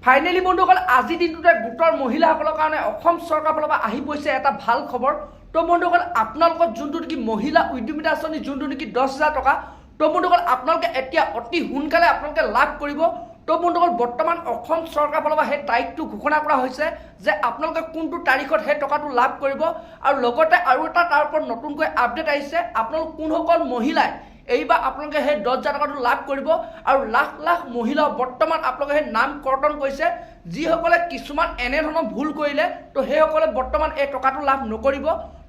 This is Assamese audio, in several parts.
ফাইনেলি বন্ধুসকল আজি দিনটোতে গোটৰ মহিলাসকলৰ কাৰণে অসম চৰকাৰৰ ফালৰ পৰা আহি পৰিছে এটা ভাল খবৰ। তো বন্ধুসকল আপোনালোকৰ যোনটো নেকি মহিলা উদ্যমিতা আঁচনি যোনটো নেকি 10,000 টকা, তো বন্ধুসকল আপোনালোকে এতিয়া অতি সোনকালে আপোনালোকে লাভ কৰিব। তো বন্ধুসকল বৰ্তমান অসম চৰকাৰৰ ফালৰ পৰা সেই তাৰিখটো ঘোষণা কৰা হৈছে যে আপোনালোকে কোনটো তাৰিখত সেই টকাটো লাভ কৰিব। আৰু লগতে আৰু এটা তাৰ ওপৰত নতুনকৈ আপডেট আহিছে, আপোনালোক কোনসকল মহিলাই এইবাৰ আপোনালোকে সেই 10,000 টকাটো লাভ কৰিব। আৰু লাখ লাখ মহিলা বৰ্তমান আপোনালোকে সেই নাম কৰ্তন কৰিছে, যিসকলে কিছুমান এনেধৰণৰ ভুল কৰিলে তো সেইসকলে বৰ্তমান এই টকাটো লাভ নকৰিব।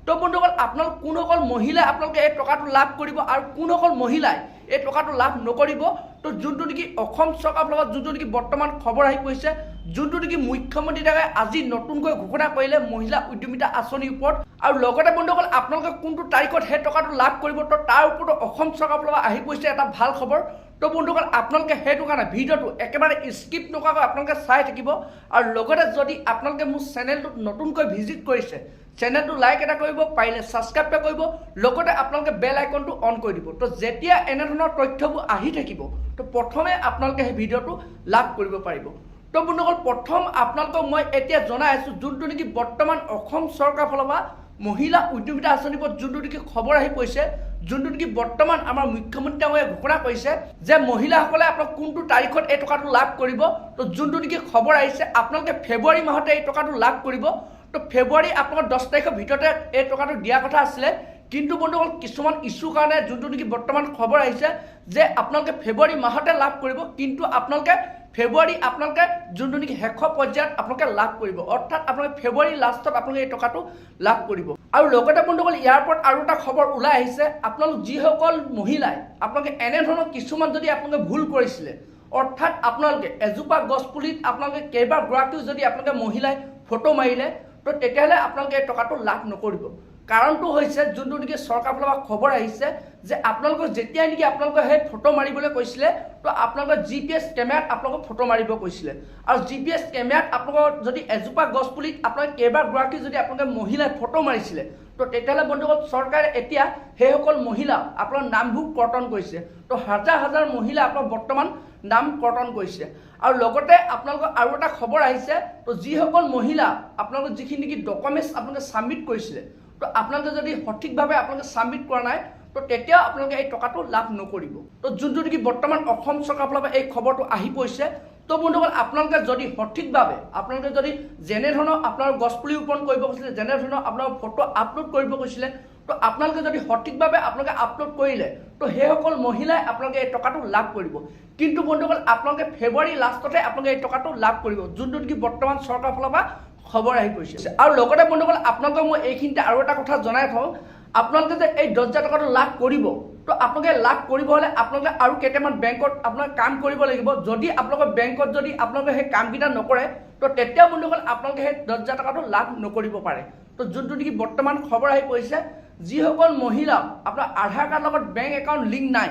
তো বন্ধুসকল আপোনালোক কোনসকল মহিলাই আপোনালোকে এই টকাটো লাভ কৰিব আৰু কোনসকল মহিলাই এই টকাটো লাভ নকৰিব। তো যোনটো নেকি অসম চৰকাৰৰ লগত যোনটো নেকি বৰ্তমান খবৰ আহি পৰিছে, যোনটো নেকি মুখ্যমন্ত্ৰী ডাঙৰীয়াই আজি নতুনকৈ ঘোষণা কৰিলে মহিলা উদ্যমিতা আঁচনিৰ ওপৰত। আৰু লগতে বন্ধুসকল আপোনালোকে কোনটো তাৰিখত সেই টকাটো লাভ কৰিব, তো তাৰ ওপৰতো অসম চৰকাৰৰ পৰা আহি পৰিছে এটা ভাল খবৰ। তো বন্ধুসকল আপোনালোকে সেইটো কাৰণে ভিডিঅ'টো একেবাৰে স্কিপ নকৰাকৈ আপোনালোকে চাই থাকিব। আৰু লগতে যদি আপোনালোকে মোৰ চেনেলটোত নতুনকৈ ভিজিট কৰিছে, চেনেলটো লাইক এটা কৰিব, পাৰিলে ছাবস্ক্ৰাইব এটা কৰিব, লগতে আপোনালোকে বেল আইকনটো অন কৰি দিব। তো যেতিয়া এনেধৰণৰ তথ্যবোৰ আহি থাকিব তো প্ৰথমে আপোনালোকে সেই ভিডিঅ'টো লাভ কৰিব পাৰিব। তো বন্ধুসকল প্ৰথম আপোনালোকক মই এতিয়া জনাই আছোঁ যোনটো নেকি বৰ্তমান অসম চৰকাৰৰ ফালৰ পৰা মহিলা উদ্যমিতা আঁচনিৰ ওপৰত যোনটো নেকি খবৰ আহি পৰিছে, যোনটো নেকি বৰ্তমান আমাৰ মুখ্যমন্ত্ৰী ডাঙৰীয়াই ঘোষণা কৰিছে যে মহিলাসকলে আপোনাক কোনটো তাৰিখত এই টকাটো লাভ কৰিব। তো যোনটো নেকি খবৰ আহিছে আপোনালোকে ফেব্ৰুৱাৰী মাহতে এই টকাটো লাভ কৰিব। তো ফেব্ৰুৱাৰী আপোনালোকৰ 10 তাৰিখৰ ভিতৰতে এই টকাটো দিয়া কথা আছিলে, কিন্তু বন্ধুসকল কিছুমান ইছ্যুৰ কাৰণে যোনটো নেকি বৰ্তমান খবৰ আহিছে যে আপোনালোকে ফেব্ৰুৱাৰী মাহতে লাভ কৰিব, কিন্তু আপোনালোকে ফেব্ৰুৱাৰী আপোনালোকে যোনটো নেকি শেষৰ পৰ্যায়ত আপোনালোকে লাভ কৰিব, অৰ্থাৎ আপোনালোকে ফেব্ৰুৱাৰী লাষ্টত আপোনালোকে এই টকাটো লাভ কৰিব। আৰু লগতে বন্ধুসকল ইয়াৰ ওপৰত আৰু এটা খবৰ ওলাই আহিছে, আপোনালোক যিসকল মহিলাই আপোনালোকে এনেধৰণৰ কিছুমান যদি আপোনালোকে ভুল কৰিছিলে, অৰ্থাৎ আপোনালোকে এজোপা গছপুলিত আপোনালোকে কেইবাগৰাকীও যদি আপোনালোকে মহিলাই ফটো মাৰিলে, তো তেতিয়াহ'লে আপোনালোকে এই টকাটো লাভ নকৰিব। কাৰণটো হৈছে যোনটো নেকি চৰকাৰৰ ফালৰ পৰা খবৰ আহিছে যে আপোনালোকক যেতিয়াই নেকি আপোনালোকে সেই ফটো মাৰিবলৈ কৈছিলে, তো আপোনালোকৰ GPS কেমেৰাত আপোনালোকক ফটো মাৰিব কৈছিলে। আৰু GPS কেমেৰাত আপোনালোকৰ যদি এজোপা গছপুলিত আপোনালোকে কেইবাগৰাকী যদি আপোনালোকে মহিলাই ফটো মাৰিছিলে, তো তেতিয়াহ'লে বন্ধুসকল চৰকাৰে এতিয়া সেইসকল মহিলা আপোনাৰ নামবোৰ কৰ্তন কৰিছে। তো হাজাৰ হাজাৰ মহিলা আপোনাৰ বৰ্তমান নাম কৰ্তন কৰিছে। আৰু লগতে আপোনালোকৰ আৰু এটা খবৰ আহিছে, তো যিসকল মহিলা আপোনালোকে যিখিনি নেকি ডকুমেণ্টছ আপোনালোকে ছাবমিট কৰিছিলে, তো আপোনালোকে যদি সঠিকভাৱে আপোনালোকে ছাবমিট কৰা নাই, তো তেতিয়াও আপোনালোকে এই টকাটো লাভ নকৰিব। তো যোনটো নেকি বৰ্তমান অসম চৰকাৰৰ ফালৰ পৰা এই খবৰটো আহি পৰিছে, তো বন্ধুসকল আপোনালোকে যদি সঠিকভাৱে আপোনালোকে যদি যেনেধৰণৰ আপোনাৰ গছপুলি ৰোপণ কৰিব কৈছিলে, যেনেধৰণৰ আপোনাৰ ফটো আপলোড কৰিব কৈছিলে, তো আপোনালোকে যদি সঠিকভাৱে আপোনালোকে আপলোড কৰিলে, তো সেইসকল মহিলাই আপোনালোকে এই টকাটো লাভ কৰিব। কিন্তু বন্ধুসকল আপোনালোকে ফেব্ৰুৱাৰী লাষ্টতে আপোনালোকে এই টকাটো লাভ কৰিব, যোনটো নেকি বৰ্তমান চৰকাৰৰ ফালৰ পৰা খবৰ আহি পৰিছে। আৰু লগতে বন্ধুসকল আপোনালোকক মই এইখিনিতে আৰু এটা কথা জনাই থওঁ, আপোনালোকে যে এই 10,000 টকাটো লাভ কৰিব, তো আপোনালোকে লাভ কৰিব হ'লে আপোনালোকে আৰু কেইটামান বেংকত আপোনালোকে কাম কৰিব লাগিব। যদি আপোনালোকৰ বেংকত যদি আপোনালোকে সেই কামকেইটা নকৰে, তো তেতিয়া বন্ধুসকল আপোনালোকে সেই 10,000 টকাটো লাভ নকৰিব পাৰে। তো যোনটো নেকি বৰ্তমান খবৰ আহি পৰিছে, যিসকল মহিলা আপোনাৰ আধাৰ কাৰ্ডৰ লগত বেংক একাউণ্ট লিংক নাই,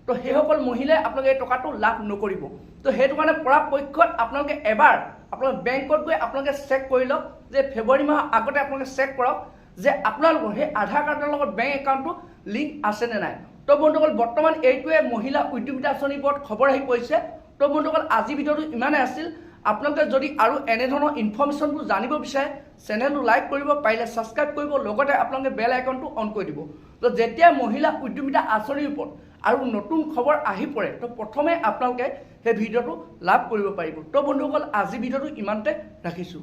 তো সেইসকল মহিলাই আপোনালোকে এই টকাটো লাভ নকৰিব। তো সেইটো কাৰণে পৰাপক্ষত আপোনালোকে এবাৰ আপোনালোকে বেংকত গৈ আপোনালোকে চেক কৰি লওক যে ফেব্ৰুৱাৰী মাহৰ আগতে আপোনালোকে চেক কৰক যে আপোনালোকৰ সেই আধাৰ কাৰ্ডৰ লগত বেংক একাউণ্টটো লিংক আছেনে নাই। তো বন্ধুসকল বৰ্তমান এইটোৱে মহিলা উদ্যমিতা আঁচনিৰ ওপৰত খবৰ আহি পৰিছে। তো বন্ধুসকল আজি ভিডিঅ'টো ইমানেই আছিল। আপোনালোকে যদি আৰু এনেধৰণৰ ইনফৰ্মেশ্যনবোৰ জানিব বিচাৰে, চেনেলটো লাইক কৰিব, পাৰিলে ছাবস্ক্ৰাইব কৰিব, লগতে আপোনালোকে বেল আইকনটো অন কৰি দিব। তো যেতিয়া মহিলা উদ্যমিতা আঁচনিৰ ওপৰত আৰু নতুন খবৰ আহি পৰে, তো প্ৰথমে আপোনালোকে সেই ভিডিঅ'টো লাভ কৰিব পাৰিব। তো বন্ধুসকল আজি ভিডিঅ'টো ইমানতে ৰাখিছোঁ।